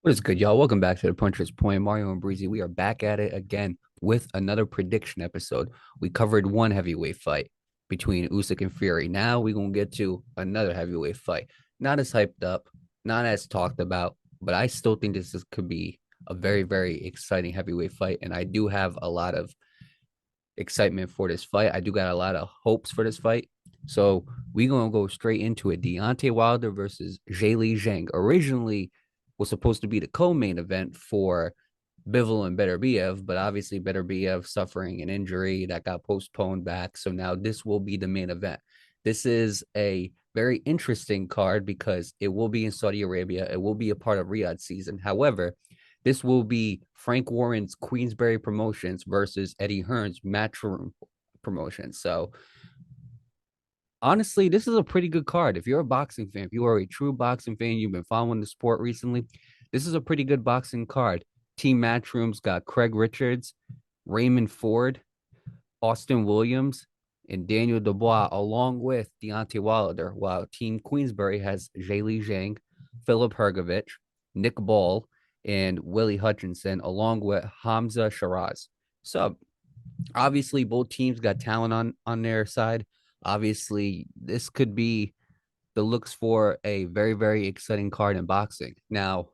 What is good, y'all? Welcome back to the Puncher's Point. Mario and Breezy. We are back at it again with another prediction episode. We covered one heavyweight fight between Usyk and Fury. Now we're gonna get to another heavyweight fight. Not as hyped up, not as talked about, but I still think could be a very, very exciting heavyweight fight. And I do have a lot of excitement for this fight. I do got a lot of hopes for this fight. So we're gonna go straight into it. Deontay Wilder versus Zhilei Zhang. Originally was supposed to be the co-main event for Bivol and Beterbiev, but obviously Beterbiev suffering an injury that got postponed back. So now this will be the main event. This is a very interesting card because it will be in Saudi Arabia. It will be a part of Riyadh season. However, this will be Frank Warren's Queensberry Promotions versus Eddie Hearn's Matchroom Promotions. So honestly, this is a pretty good card. If you're a boxing fan, if you are a true boxing fan, you've been following the sport recently, this is a pretty good boxing card. Team Matchroom's got Craig Richards, Raymond Ford, Austin Williams, and Daniel Dubois, along with Deontay Wilder, while Team Queensberry has Zhilei Zhang, Philip Hergovich, Nick Ball, and Willie Hutchinson, along with Hamza Shiraz. So obviously both teams got talent on their side. Obviously, this could be the looks for a very, very exciting card in boxing. Now,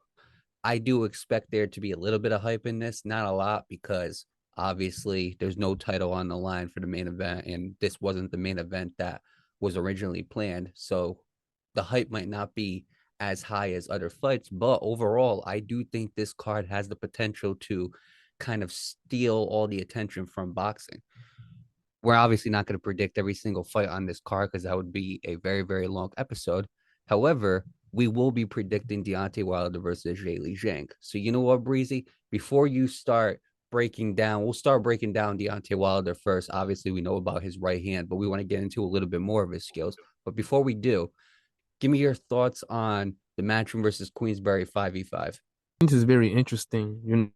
I do expect there to be a little bit of hype in this, not a lot, because obviously there's no title on the line for the main event, and this wasn't the main event that was originally planned. So the hype might not be as high as other fights, but overall, I do think this card has the potential to kind of steal all the attention from boxing. We're obviously not going to predict every single fight on this card because that would be a very, very long episode. However, we will be predicting Deontay Wilder versus Zhilei Zhang. So you know what, Breezy? Before you start breaking down, we'll start breaking down Deontay Wilder first. Obviously, we know about his right hand, but we want to get into a little bit more of his skills. But before we do, give me your thoughts on the Matchroom versus Queensberry 5v5. This is very interesting.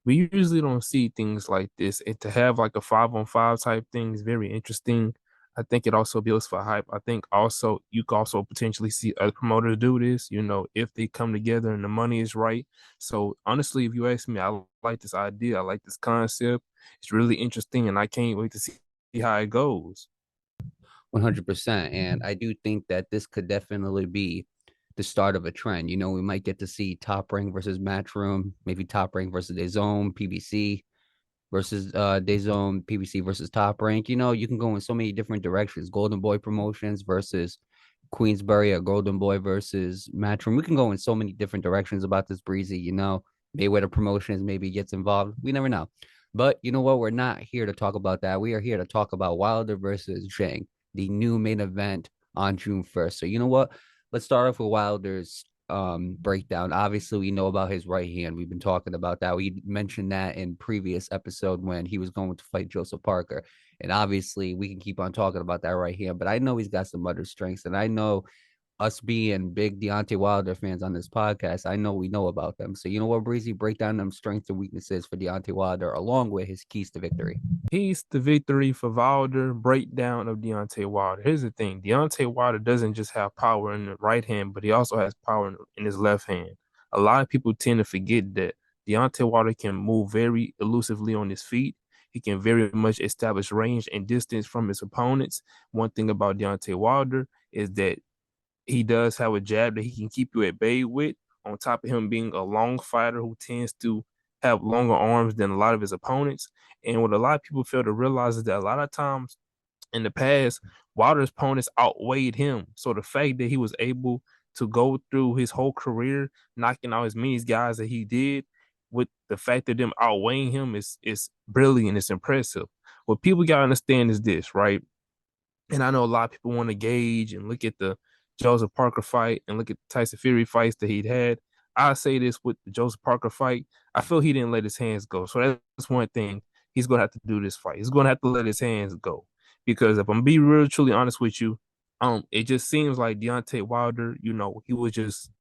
We usually don't see things like this. And to have like a 5-on-5 type thing is very interesting. I think it also builds for hype. I think also you can also potentially see other promoters do this, if they come together and the money is right. So honestly, if you ask me, I like this idea. I like this concept. It's really interesting and I can't wait to see how it goes. 100%. And I do think that this could definitely be the start of a trend. We might get to see Top Rank versus Matchroom, maybe Top Rank versus DAZN, PBC versus DAZN, PBC versus Top Rank. You can go in so many different directions. Golden Boy Promotions versus Queensberry, or Golden Boy versus Matchroom. We can go in so many different directions about this, Breezy. Mayweather Promotions maybe gets involved. We never know. But you know what? We're not here to talk about that. We are here to talk about Wilder versus Zhang, the new main event on June 1st. So you know what? Let's start off with Wilder's breakdown. Obviously, we know about his right hand. We've been talking about that. We mentioned that in previous episode when he was going to fight Joseph Parker. And obviously, we can keep on talking about that right hand. But I know he's got some other strengths, and I know us being big Deontay Wilder fans on this podcast, I know we know about them. So you know what, Breezy, break down them strengths and weaknesses for Deontay Wilder along with his keys to victory. He's the victory for Wilder, breakdown of Deontay Wilder. Here's the thing. Deontay Wilder doesn't just have power in the right hand, but he also has power in his left hand. A lot of people tend to forget that Deontay Wilder can move very elusively on his feet. He can very much establish range and distance from his opponents. One thing about Deontay Wilder is that he does have a jab that he can keep you at bay with, on top of him being a long fighter who tends to have longer arms than a lot of his opponents. And what a lot of people fail to realize is that a lot of times in the past, Wilder's opponents outweighed him. So the fact that he was able to go through his whole career knocking out as many guys that he did, with the fact that them outweighing him is brilliant, it's impressive. What people gotta understand is this, right? And I know a lot of people want to gauge and look at the Joseph Parker fight and look at the Tyson Fury fights that he'd had. I say this with the Joseph Parker fight. I feel he didn't let his hands go. So that's one thing he's going to have to do this fight. He's going to have to let his hands go. Because if I'm being real, truly honest with you, it just seems like Deontay Wilder, he was just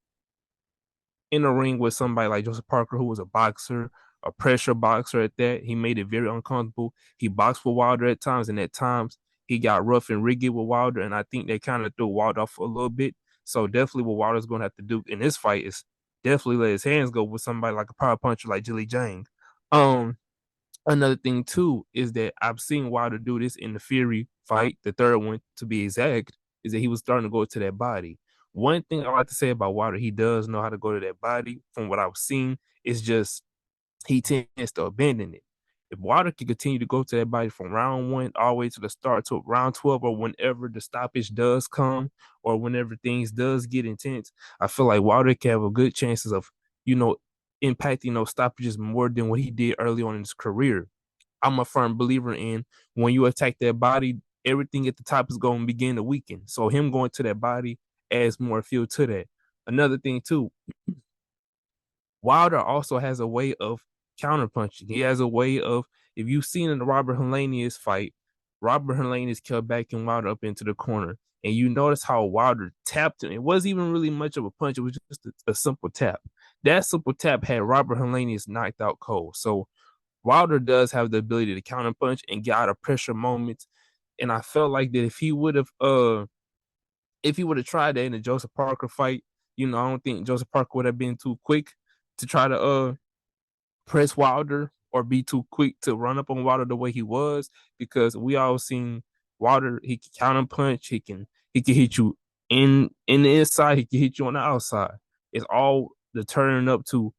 in a ring with somebody like Joseph Parker, who was a boxer, a pressure boxer at that. He made it very uncomfortable. He boxed for Wilder at times, and at times he got rough and rigid with Wilder, and I think they kind of threw Wilder off a little bit. So definitely what Wilder's going to have to do in this fight is definitely let his hands go with somebody like a power puncher like Zhilei Zhang. Um, Another thing too is that I've seen Wilder do this in the Fury fight, the third one to be exact, is that he was starting to go to that body. One thing I like to say about Wilder, he does know how to go to that body. From what I've seen, it's just he tends to abandon it. If Wilder can continue to go to that body from round one all the way to the start to round 12, or whenever the stoppage does come, or whenever things does get intense, I feel like Wilder can have a good chances of, you know, impacting those stoppages more than what he did early on in his career. I'm a firm believer in when you attack that body, everything at the top is going to begin to weaken. So him going to that body adds more fuel to that. Another thing too, Wilder also has a way of counterpunching. He has a way of, if you've seen in the Robert Helenius fight, Robert Helenius kept backing Wilder up into the corner. And you notice how Wilder tapped him. It wasn't even really much of a punch. It was just a simple tap. That simple tap had Robert Helenius knocked out cold. So Wilder does have the ability to counterpunch and get out of pressure moments. And I felt like that if he would have tried that in the Joseph Parker fight, I don't think Joseph Parker would have been too quick to try to press Wilder or be too quick to run up on Wilder the way he was, because we all seen Wilder, he can counter punch, he can hit you in the inside, he can hit you on the outside. It's all the turning up to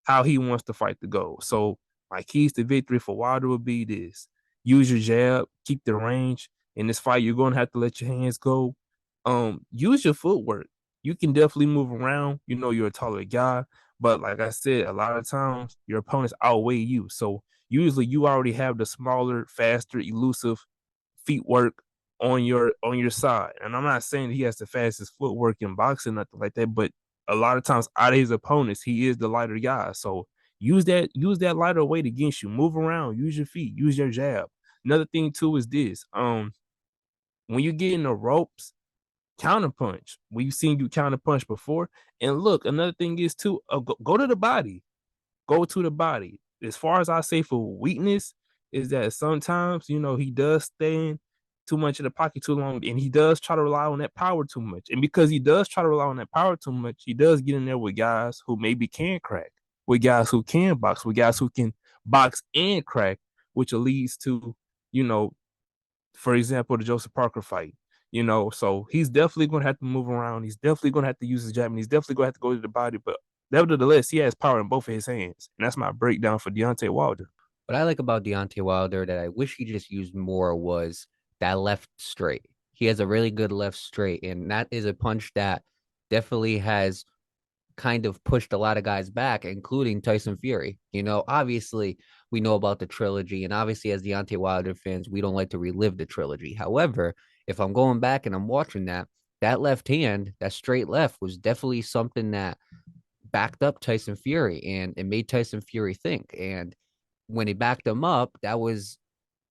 how he wants the fight to go. So my keys to victory for Wilder would be this: use your jab, keep the range. In this fight, you're gonna have to let your hands go. Use your footwork. You can definitely move around. You're a taller guy, but like I said, a lot of times your opponents outweigh you. So usually you already have the smaller, faster, elusive feet work on your side. And I'm not saying he has the fastest footwork in boxing, nothing like that, but a lot of times out of his opponents, he is the lighter guy. So use that lighter weight against you. Move around, use your feet, use your jab. Another thing too is this. When you get in the ropes, counterpunch. We've seen you counterpunch before. And look, another thing is too, go to the body. Go to the body. As far as I say for weakness, is that sometimes, he does stand too much in the pocket too long, and he does try to rely on that power too much. And because he does try to rely on that power too much, he does get in there with guys who maybe can crack, with guys who can box, with guys who can box and crack, which leads to, you know, for example, the Joseph Parker fight. So he's definitely going to have to move around. He's definitely going to have to use his jab, and he's definitely going to have to go to the body. But nevertheless, he has power in both of his hands. And that's my breakdown for Deontay Wilder. What I like about Deontay Wilder that I wish he just used more was that left straight. He has a really good left straight, and that is a punch that definitely has kind of pushed a lot of guys back, including Tyson Fury. Obviously, we know about the trilogy, and obviously, as Deontay Wilder fans, we don't like to relive the trilogy. However, if I'm going back and I'm watching that left hand, that straight left, was definitely something that backed up Tyson Fury, and it made Tyson Fury think. And when he backed him up, that was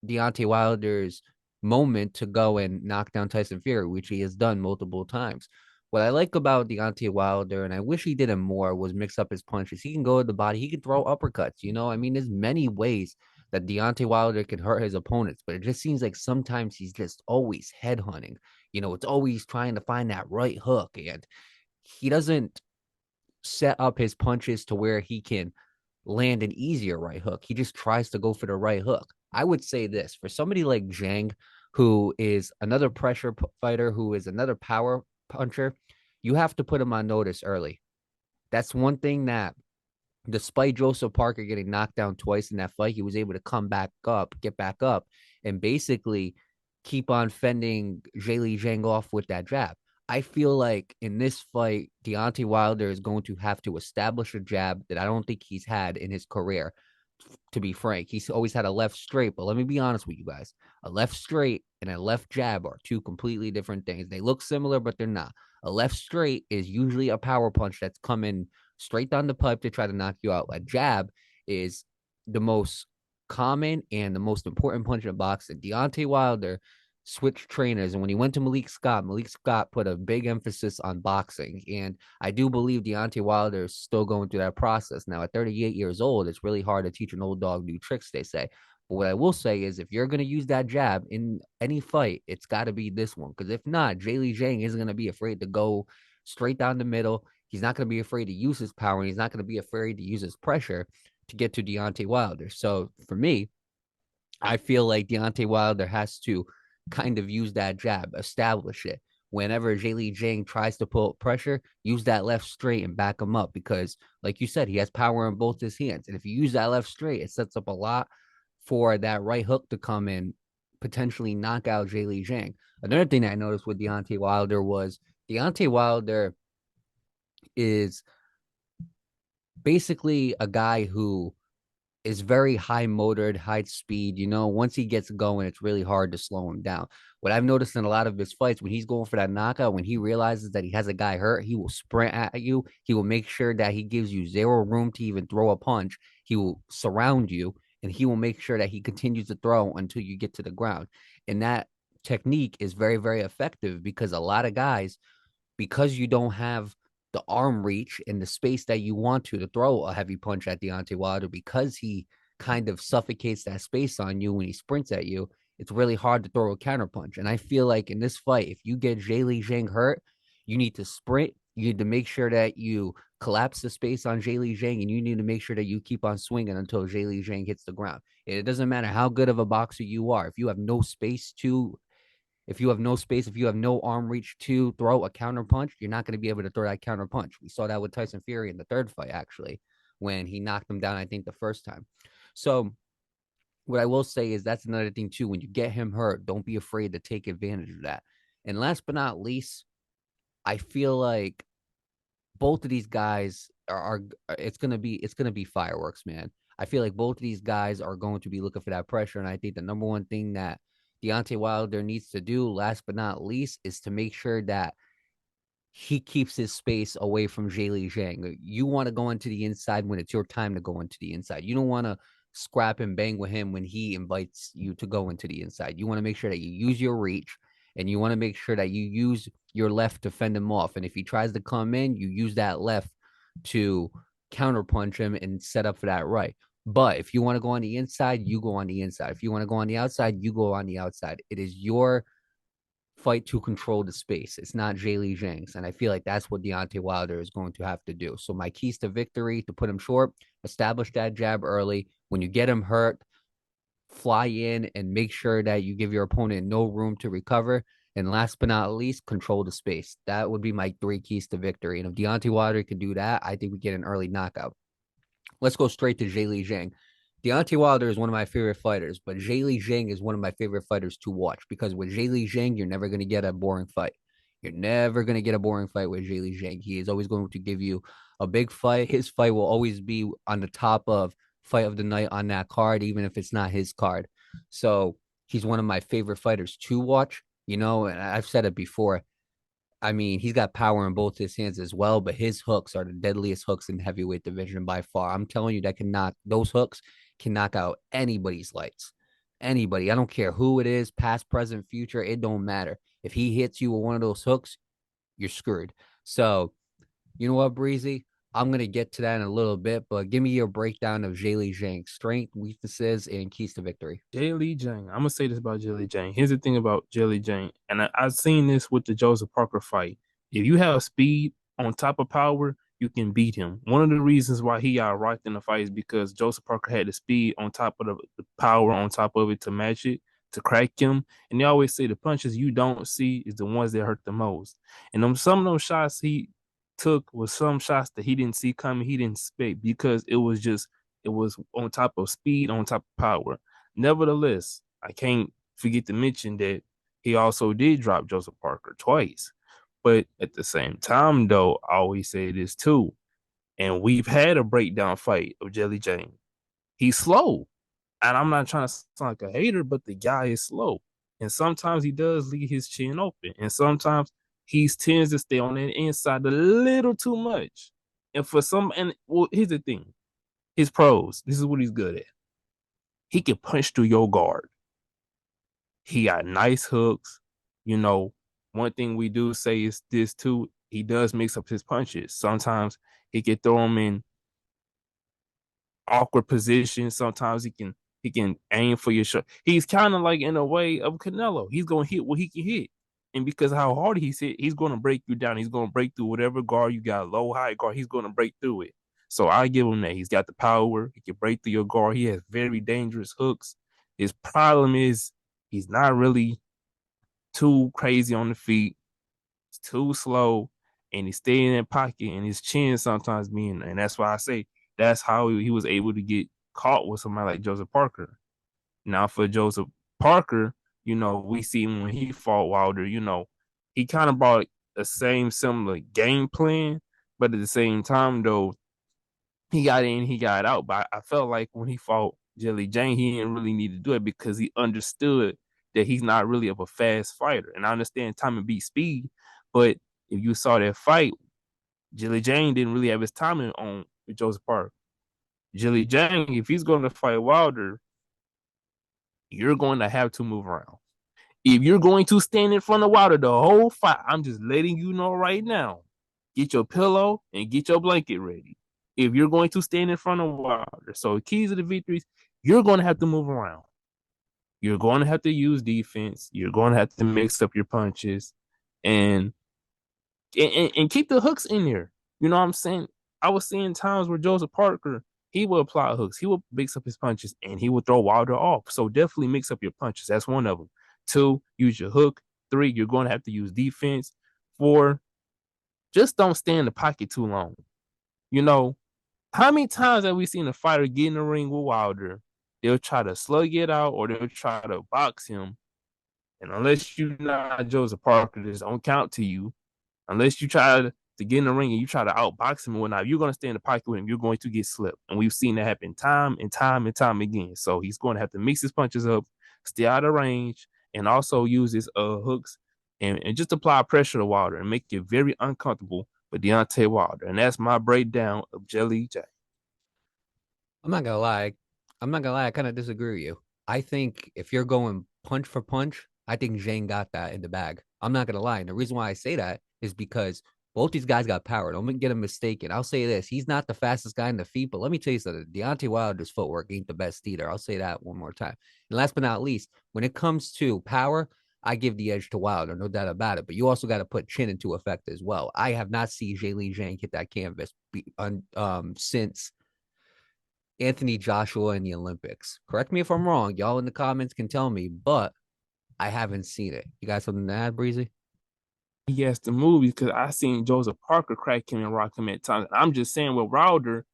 Deontay Wilder's moment to go and knock down Tyson Fury, which he has done multiple times. What I like about Deontay Wilder, and I wish he did it more, was mix up his punches. He can go to the body. He can throw uppercuts. I mean, there's many ways that Deontay Wilder can hurt his opponents, but it just seems like sometimes he's just always head hunting. It's always trying to find that right hook, and he doesn't set up his punches to where he can land an easier right hook. He just tries to go for the right hook. I would say this for somebody like Zhang, who is another pressure fighter, who is another power puncher, you have to put him on notice early. That's one thing that, despite Joseph Parker getting knocked down twice in that fight, he was able to get back up, and basically keep on fending Zhilei Zhang off with that jab. I feel like in this fight, Deontay Wilder is going to have to establish a jab that I don't think he's had in his career. To be frank, he's always had a left straight, but let me be honest with you guys. A left straight and a left jab are two completely different things. They look similar, but they're not. A left straight is usually a power punch that's coming straight down the pipe to try to knock you out. A jab is the most common and the most important punch in boxing. Deontay Wilder switched trainers, and when he went to Malik Scott put a big emphasis on boxing. And I do believe Deontay Wilder is still going through that process. Now, at 38 years old, it's really hard to teach an old dog new tricks, they say. But what I will say is, if you're going to use that jab in any fight, it's got to be this one. Because if not, Zhilei Zhang isn't going to be afraid to go straight down the middle. He's not going to be afraid to use his power, and he's not going to be afraid to use his pressure to get to Deontay Wilder. So for me, I feel like Deontay Wilder has to kind of use that jab, establish it. Whenever Zhilei Zhang tries to pull pressure, use that left straight and back him up because, like you said, he has power in both his hands. And if you use that left straight, it sets up a lot for that right hook to come in, potentially knock out Zhilei Zhang. Another thing that I noticed with Deontay Wilder was Deontay Wilder is basically a guy who is very high motored, high speed. Once he gets going, it's really hard to slow him down. What I've noticed in a lot of his fights, when he's going for that knockout, when he realizes that he has a guy hurt, he will sprint at you. He will make sure that he gives you zero room to even throw a punch. He will surround you, and he will make sure that he continues to throw until you get to the ground. And that technique is very, very effective because a lot of guys, because you don't have the arm reach and the space that you want to throw a heavy punch at Deontay Wilder, because he kind of suffocates that space on you when he sprints at you, it's really hard to throw a counter punch. And I feel like in this fight, if you get Zhilei Zhang hurt, you need to sprint. You need to make sure that you collapse the space on Zhilei Zhang, and you need to make sure that you keep on swinging until Zhilei Zhang hits the ground. And it doesn't matter how good of a boxer you are. If you have no space, if you have no arm reach to throw a counter punch, you're not going to be able to throw that counter punch. We saw that with Tyson Fury in the third fight, actually, when he knocked him down, I think, the first time. So, what I will say is that's another thing, too. When you get him hurt, don't be afraid to take advantage of that. And last but not least, I feel like both of these guys are it's gonna be fireworks, man. I feel like both of these guys are going to be looking for that pressure, and I think the number one thing that Deontay Wilder needs to do, last but not least, is to make sure that he keeps his space away from Zhilei Zhang. You want to go into the inside when it's your time to go into the inside. You don't want to scrap and bang with him when he invites you to go into the inside. You want to make sure that you use your reach, and you want to make sure that you use your left to fend him off. And if he tries to come in, you use that left to counterpunch him and set up for that right. But if you want to go on the inside, you go on the inside. If you want to go on the outside, you go on the outside. It is your fight to control the space. It's not Zhilei Zhang's. And I feel like that's what Deontay Wilder is going to have to do. So my keys to victory, to put him short, establish that jab early. When you get him hurt, fly in and make sure that you give your opponent no room to recover. And last but not least, control the space. That would be my three keys to victory. And if Deontay Wilder can do that, I think we get an early knockout. Let's go straight to Zhilei Zhang. Deontay Wilder is one of my favorite fighters, but Zhilei Zhang is one of my favorite fighters to watch because with Zhilei Zhang, you're never going to get a boring fight. You're never going to get a boring fight with Zhilei Zhang. He is always going to give you a big fight. His fight will always be on the top of fight of the night on that card, even if it's not his card. So he's one of my favorite fighters to watch. And I've said it before. I mean, he's got power in both his hands as well, but his hooks are the deadliest hooks in the heavyweight division by far. I'm telling you, those hooks can knock out anybody's lights. Anybody. I don't care who it is, past, present, future, it don't matter. If he hits you with one of those hooks, you're screwed. So, you know what, Breezy? I'm gonna get to that in a little bit, but give me your breakdown of Zhilei Zhang's strength, weaknesses, and keys to victory. Zhilei Zhang. I'm gonna say this about Zhilei Zhang. Here's the thing about Zhilei Zhang, and I've seen this with the Joseph Parker fight. If you have speed on top of power, you can beat him. One of the reasons why he got right in the fight is because Joseph Parker had the speed on top of the power on top of it to match it, to crack him. And they always say the punches you don't see is the ones that hurt the most. And some of those shots he took was some shots that he didn't see coming, he didn't expect because it was on top of speed, on top of power. Nevertheless, I can't forget to mention that he also did drop Joseph Parker twice. But at the same time, though, I always say this too. And we've had a breakdown fight of Zhilei Zhang. He's slow. And I'm not trying to sound like a hater, but the guy is slow. And sometimes he does leave his chin open. And sometimes he tends to stay on the inside a little too much. Here's the thing. His pros, this is what he's good at. He can punch through your guard. He got nice hooks. You know, one thing we do say is this too. He does mix up his punches. Sometimes he can throw them in awkward positions. Sometimes he can aim for your shot. He's kind of like in a way of Canelo. He's gonna hit what he can hit. And because how hard he's hit, he's going to break you down. He's going to break through whatever guard you got, low, high guard. He's going to break through it. So I give him that. He's got the power. He can break through your guard. He has very dangerous hooks. His problem is he's not really too crazy on the feet. He's too slow, and he's staying in that pocket, and his chin sometimes being. And that's why I say that's how he was able to get caught with somebody like Joseph Parker. Now for Joseph Parker, we see when he fought Wilder, he kind of brought the same similar game plan, but at the same time though, he got in, he got out. But I felt like when he fought Zhilei Zhang, he didn't really need to do it because he understood that he's not really of a fast fighter. And I understand timing beats speed, but if you saw that fight, Zhilei Zhang didn't really have his timing on with Joseph Parker. Zhilei Zhang, if he's going to fight Wilder, you're going to have to move around. If you're going to stand in front of Wilder the whole fight, I'm just letting you know right now. Get your pillow and get your blanket ready. If you're going to stand in front of Wilder, so keys to the victories, you're going to have to move around. You're going to have to use defense. You're going to have to mix up your punches, and and keep the hooks in there. You know what I'm saying? I was seeing times where Joseph Parker, he would apply hooks, he would mix up his punches, and he would throw Wilder off. So definitely mix up your punches. That's one of them. Two, use your hook. Three, you're going to have to use defense. Four, just don't stay in the pocket too long. You know, how many times have we seen a fighter get in the ring with Wilder? They'll try to slug it out or they'll try to box him. And unless you're not Joseph Parker, this don't count to you. Unless you try to get in the ring and you try to outbox him and whatnot, you're going to stay in the pocket with him. You're going to get slipped. And we've seen that happen time and time and time again. So he's going to have to mix his punches up, stay out of range, and also use his hooks and just apply pressure to Wilder and make it very uncomfortable for Deontay Wilder. And that's my breakdown of Zhilei Zhang. I'm not gonna lie. I'm not gonna lie. I kind of disagree with you. I think if you're going punch for punch, I think Zhang got that in the bag. I'm not gonna lie. And the reason why I say that is because both these guys got power. Don't get him mistaken. I'll say this: he's not the fastest guy in the feet, but let me tell you something. Deontay Wilder's footwork ain't the best either. I'll say that one more time. And last but not least, when it comes to power, I give the edge to Wilder, no doubt about it. But you also got to put chin into effect as well. I have not seen Zhilei Zhang hit that canvas since Anthony Joshua in the Olympics. Correct me if I'm wrong. Y'all in the comments can tell me, but I haven't seen it. You got something to add, Breezy? He has to move because I seen Joseph Parker crack him and rock him at times. I'm just saying with Wilder,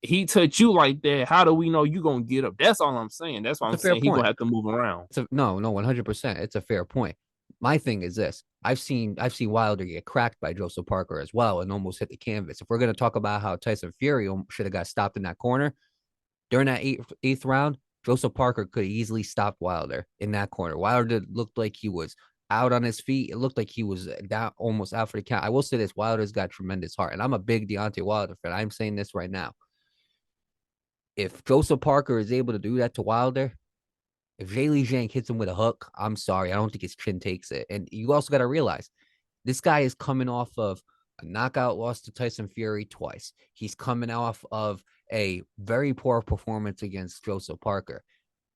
he touch you like that. How do we know you gonna get up? That's all I'm saying. That's why It's I'm a fair saying he point. gonna have to move around. No, 100%. It's a fair point. My thing is this: I've seen Wilder get cracked by Joseph Parker as well and almost hit the canvas. If we're gonna talk about how Tyson Fury should have got stopped in that corner during that eighth round, Joseph Parker could easily stop Wilder in that corner. Wilder looked like he was out on his feet. It looked like he was down, almost out for the count. I will say this: Wilder's got tremendous heart, and I'm a big Deontay Wilder fan. I'm saying this right now. If Joseph Parker is able to do that to Wilder, if Zhilei Zhang hits him with a hook, I'm sorry. I don't think his chin takes it. And you also got to realize this guy is coming off of a knockout loss to Tyson Fury twice. He's coming off of a very poor performance against Joseph Parker.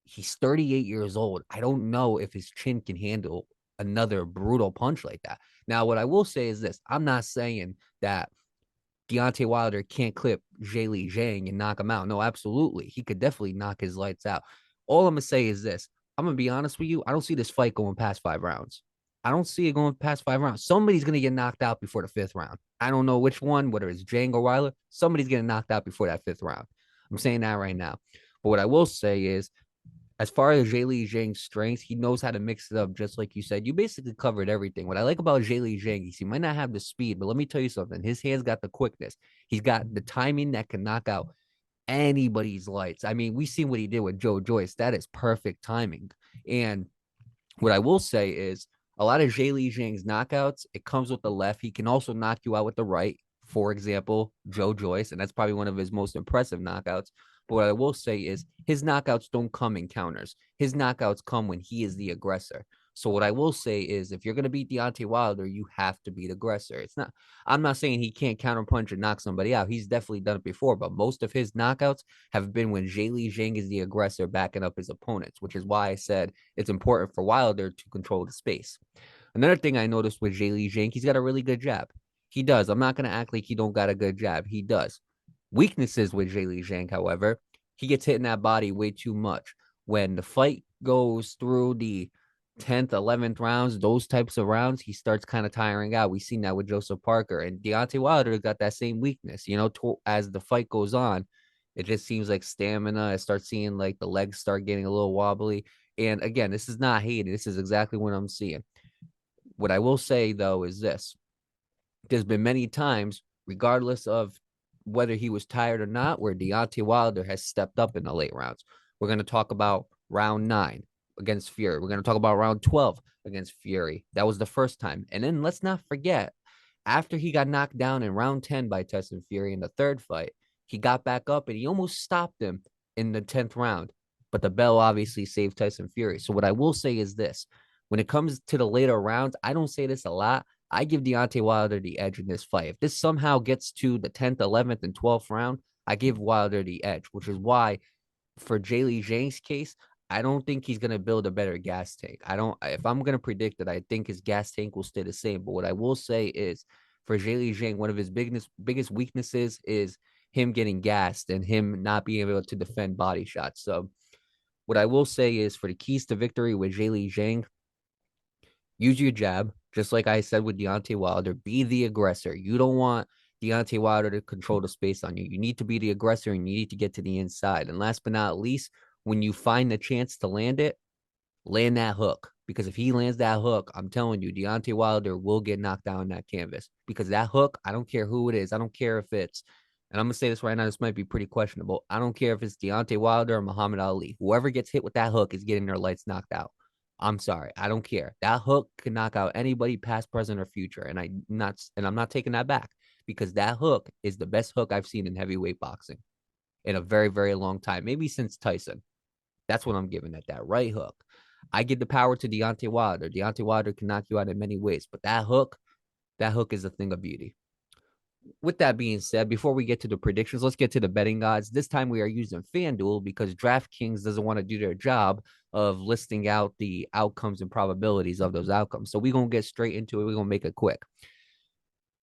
He's 38 years old. I don't know if his chin can handle another brutal punch like that. Now, what I will say is this: I'm not saying that Deontay Wilder can't clip Zhilei Zhang and knock him out. No, absolutely. He could definitely knock his lights out. All I'm going to say is this: I'm going to be honest with you. I don't see this fight going past 5 rounds. I don't see it going past 5 rounds. Somebody's going to get knocked out before the fifth round. I don't know which one, whether it's Zhang or Wilder. Somebody's getting knocked out before that fifth round. I'm saying that right now. But what I will say is, as far as Zhilei Zhang's strengths, he knows how to mix it up, just like you said. You basically covered everything. What I like about Zhilei Zhang is he might not have the speed, but let me tell you something. His hands got the quickness. He's got the timing that can knock out anybody's lights. I mean, we seen what he did with Joe Joyce. That is perfect timing. And what I will say is a lot of Zhilei Zhang's knockouts, it comes with the left. He can also knock you out with the right. For example, Joe Joyce, and that's probably one of his most impressive knockouts. But what I will say is his knockouts don't come in counters. His knockouts come when he is the aggressor. So what I will say is if you're going to beat Deontay Wilder, you have to beat aggressor. I'm not saying he can't counterpunch and knock somebody out. He's definitely done it before, but most of his knockouts have been when Zhilei Zhang is the aggressor backing up his opponents, which is why I said it's important for Wilder to control the space. Another thing I noticed with Zhilei Zhang, he's got a really good jab. He does. I'm not gonna act like he don't got a good jab. He does. Weaknesses with Zhilei Zhang, however, he gets hit in that body way too much. When the fight goes through the 10th, 11th rounds, those types of rounds, he starts kind of tiring out. We've seen that with Joseph Parker, and Deontay Wilder got that same weakness. As the fight goes on, it just seems like stamina. I start seeing like the legs start getting a little wobbly. And again, this is not hated. This is exactly what I'm seeing. What I will say though is this: there's been many times, regardless of whether he was tired or not, where Deontay Wilder has stepped up in the late rounds. We're going to talk about round 9 against Fury. We're going to talk about round 12 against Fury. That was the first time. And then let's not forget, after he got knocked down in round 10 by Tyson Fury in the third fight, he got back up and he almost stopped him in the 10th round. But the bell obviously saved Tyson Fury. So what I will say is this: when it comes to the later rounds, I don't say this a lot. I give Deontay Wilder the edge in this fight. If this somehow gets to the 10th, 11th, and 12th round, I give Wilder the edge, which is why for Zhilei Zhang's case, I don't think he's going to build a better gas tank. I don't, if I'm going to predict that, I think his gas tank will stay the same. But what I will say is for Zhilei Zhang, one of his biggest weaknesses is him getting gassed and him not being able to defend body shots. So what I will say is for the keys to victory with Zhilei Zhang, use your jab, just like I said with Deontay Wilder. Be the aggressor. You don't want Deontay Wilder to control the space on you. You need to be the aggressor and you need to get to the inside. And last but not least, when you find the chance to land it, land that hook. Because if he lands that hook, I'm telling you, Deontay Wilder will get knocked down on that canvas. Because that hook, I don't care who it is. I don't care if it's, and I'm going to say this right now, this might be pretty questionable. I don't care if it's Deontay Wilder or Muhammad Ali. Whoever gets hit with that hook is getting their lights knocked out. I'm sorry. I don't care. That hook can knock out anybody, past, present, or future. I'm not taking that back because that hook is the best hook I've seen in heavyweight boxing in a very, very long time. Maybe since Tyson. That's what I'm giving at that right hook. I give the power to Deontay Wilder. Deontay Wilder can knock you out in many ways, but that hook is a thing of beauty. With that being said, before we get to the predictions, let's get to the betting odds. This time we are using FanDuel because DraftKings doesn't want to do their job of listing out the outcomes and probabilities of those outcomes. So we're going to get straight into it. We're going to make it quick.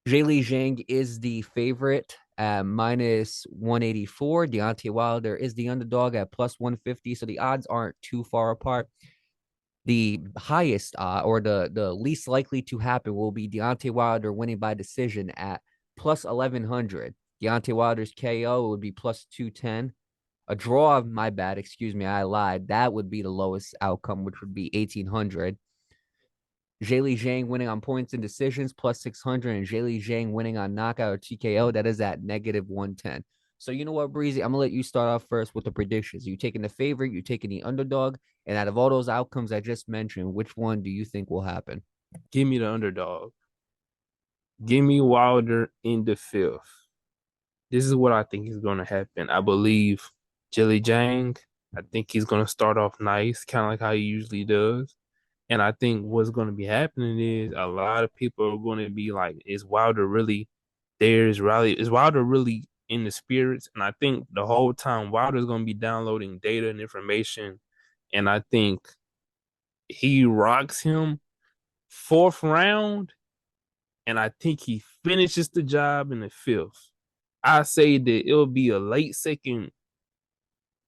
Zhilei Zhang is the favorite at minus 184. Deontay Wilder is the underdog at plus 150. So the odds aren't too far apart. The highest or the least likely to happen will be Deontay Wilder winning by decision at plus 1100. Deontay Wilder's KO would be plus 210. A draw, my bad, excuse me, I lied. That would be the lowest outcome, which would be 1800. Zhilei Zhang winning on points and decisions plus 600, and Zhilei Zhang winning on knockout or TKO, that is at negative 110. So you know what, Breezy? I'm gonna let you start off first with the predictions. You taking the favorite, you taking the underdog, and out of all those outcomes I just mentioned, which one do you think will happen? Give me the underdog. Give me Wilder in the fifth. This is what I think is going to happen. I believe Zhilei Zhang. I think he's going to start off nice, kind of like how he usually does. And I think what's going to be happening is a lot of people are going to be like, is Wilder really there? Is Wilder really in the spirits? And I think the whole time Wilder's going to be downloading data and information. And I think he rocks him fourth round. And I think he finishes the job in the fifth. I say that it'll be a late second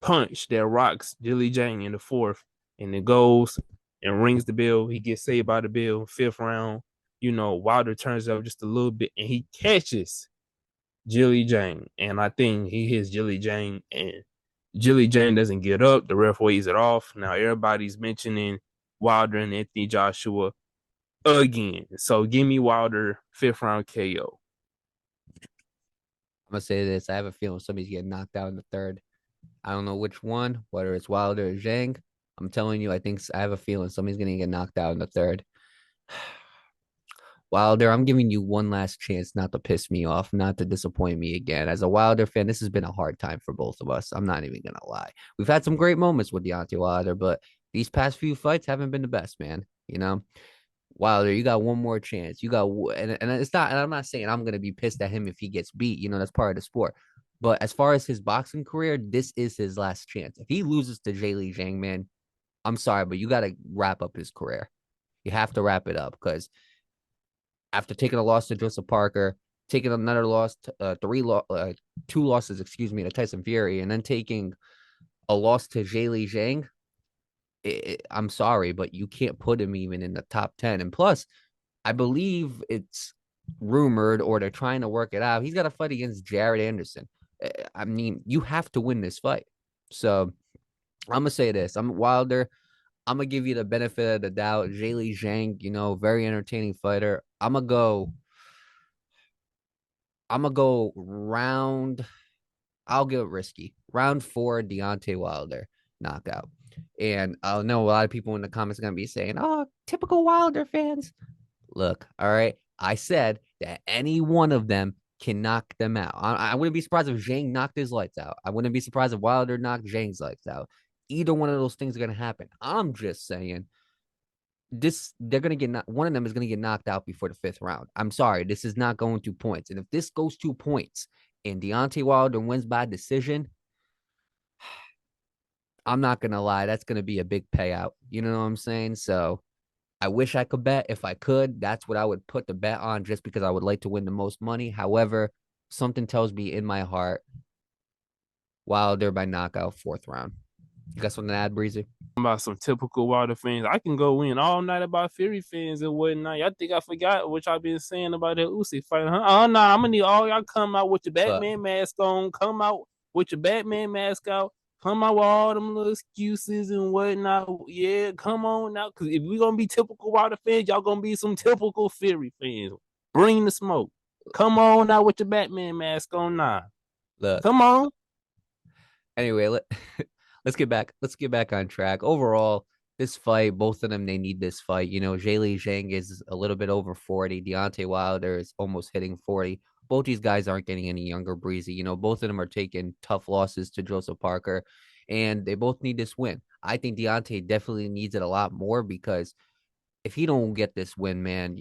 punch that rocks Zhilei Zhang in the fourth, and it goes and rings the bell. He gets saved by the bell, fifth round. Wilder turns up just a little bit, and he catches Zhilei Zhang. And I think he hits Zhilei Zhang, and Zhilei Zhang doesn't get up. The ref waves it off. Now everybody's mentioning Wilder and Anthony Joshua again. So give me Wilder, fifth round KO. I'm gonna say this. I have a feeling somebody's getting knocked out in the third. I don't know which one, whether it's Wilder or Zhang. I'm telling you, I have a feeling somebody's gonna get knocked out in the third. Wilder, I'm giving you one last chance not to piss me off, not to disappoint me again. As a Wilder fan, this has been a hard time for both of us. I'm not even gonna lie. We've had some great moments with Deontay Wilder, but these past few fights haven't been the best, man. Wilder, you got one more chance. You got, and it's not, and I'm not saying I'm gonna be pissed at him if he gets beat. That's part of the sport. But as far as his boxing career, this is his last chance. If he loses to Zhilei Zhang, man, I'm sorry, but you got to wrap up his career. You have to wrap it up because after taking a loss to Joseph Parker, taking another loss, two losses, excuse me, to Tyson Fury, and then taking a loss to Zhilei Zhang, I'm sorry, but you can't put him even in the top 10. And plus, I believe it's rumored or they're trying to work it out. He's got to fight against Jared Anderson. I mean, you have to win this fight. So I'm gonna say this: I'm Wilder. I'm gonna give you the benefit of the doubt. Zhilei Zhang, very entertaining fighter. I'm gonna go round. I'll get risky. Round four, Deontay Wilder knockout. And I know a lot of people in the comments are gonna be saying, "Oh, typical Wilder fans." Look, all right. I said that any one of them can knock them out. I wouldn't be surprised if Zhang knocked his lights out. I wouldn't be surprised if Wilder knocked Zhang's lights out. Either one of those things are gonna happen. I'm just saying this they're gonna get one of them is gonna get knocked out before the fifth round. I'm sorry, this is not going 2 points. And if this goes 2 points and Deontay Wilder wins by decision, I'm not gonna lie, that's gonna be a big payout. You know what I'm saying? So I wish I could bet. If I could, that's what I would put the bet on just because I would like to win the most money. However, something tells me in my heart Wilder by knockout fourth round. You got something to add, Breezy? About some typical Wilder fans. I can go in all night about Fury fans and whatnot. I think I forgot what y'all been saying about that Usyk fight, huh? Oh no, I'm gonna need all y'all come out with your But Batman mask on. Come out with your Batman mask out. Come out with all them little excuses and whatnot. Yeah, come on now, because if we gonna be typical Wilder fans, y'all gonna be some typical Fury fans. Bring the smoke. Come on out with your Batman mask on now. look, Come on. anyway, let's get back on track. Overall, this fight, both of them, they need this fight. Zhilei Zhang is a little bit over 40. Deontay Wilder is almost hitting 40. Both these guys aren't getting any younger, Breezy. Both of them are taking tough losses to Joseph Parker, and they both need this win. I think Deontay definitely needs it a lot more because if he don't get this win, man,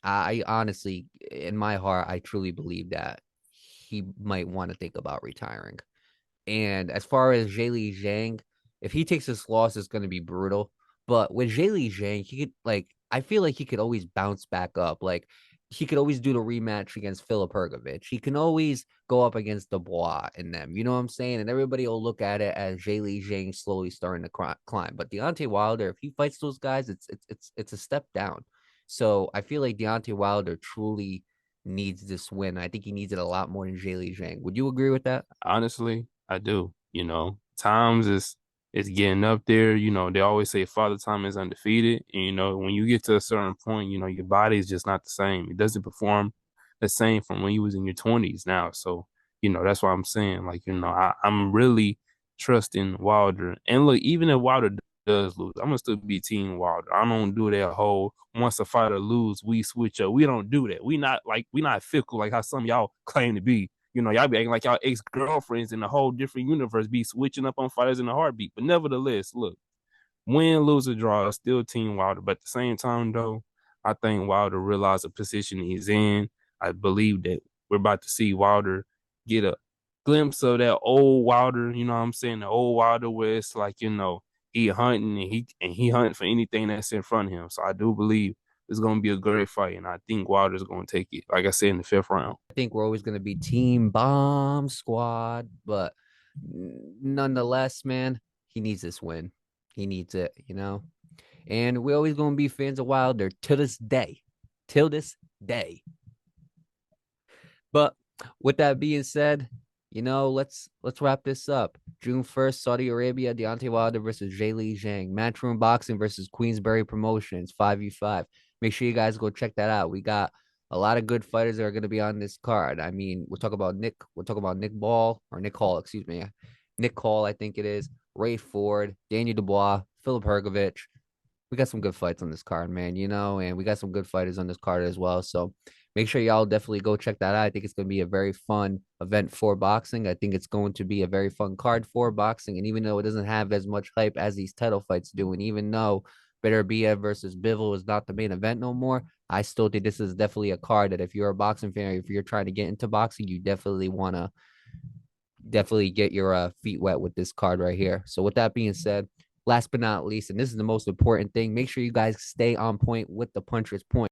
I honestly, in my heart, I truly believe that he might want to think about retiring. And as far as Zhilei Zhang, if he takes this loss, it's going to be brutal. But with Zhilei Zhang, I feel like he could always bounce back up. Like, he could always do the rematch against Filip Hrgovic. He can always go up against Dubois and them. You know what I'm saying? And everybody will look at it as Zhilei Zhang slowly starting to climb. But Deontay Wilder, if he fights those guys, it's a step down. So I feel like Deontay Wilder truly needs this win. I think he needs it a lot more than Zhilei Zhang. Would you agree with that? Honestly, I do. Times is getting up there. They always say Father Time is undefeated. And, when you get to a certain point, your body is just not the same. It doesn't perform the same from when you was in your 20s now. So, that's why I'm saying, like, I'm really trusting Wilder. And look, even if Wilder does lose, I'm gonna still be Team Wilder. I don't do that whole once a fighter lose, we switch up. We don't do that. We not fickle like how some of y'all claim to be. Y'all be acting like y'all ex-girlfriends in a whole different universe, be switching up on fighters in a heartbeat. But nevertheless, look, win, lose, or draw, still Team Wilder. But at the same time, though, I think Wilder realized the position he's in. I believe that we're about to see Wilder get a glimpse of that old Wilder, you know what I'm saying? The old Wilder where it's like, he hunting and he hunting for anything that's in front of him. So I do believe it's gonna be a great fight, and I think Wilder's gonna take it, like I said, in the fifth round. I think we're always going to be team bomb squad, but nonetheless, man, he needs this win. He needs it. And we're always going to be fans of Wilder to this day. Till this day. But with that being said, let's wrap this up. June 1st, Saudi Arabia, Deontay Wilder versus Zhilei Zhang. Matchroom Boxing versus Queensberry Promotions, 5v5. Make sure you guys go check that out. We got a lot of good fighters that are going to be on this card. I mean, we'll talk about Nick Hall, excuse me. Nick Hall, I think it is. Ray Ford, Daniel Dubois, Filip Hrgovic. We got some good fights on this card, man, and we got some good fighters on this card as well. So make sure y'all definitely go check that out. I think it's going to be a very fun event for boxing. I think it's going to be a very fun card for boxing. And even though it doesn't have as much hype as these title fights do, and even though Beterbiev versus Bivol is not the main event no more, I still think this is definitely a card that if you're a boxing fan, or if you're trying to get into boxing, you definitely want to definitely get your feet wet with this card right here. So with that being said, last but not least, and this is the most important thing, make sure you guys stay on point with the puncher's point.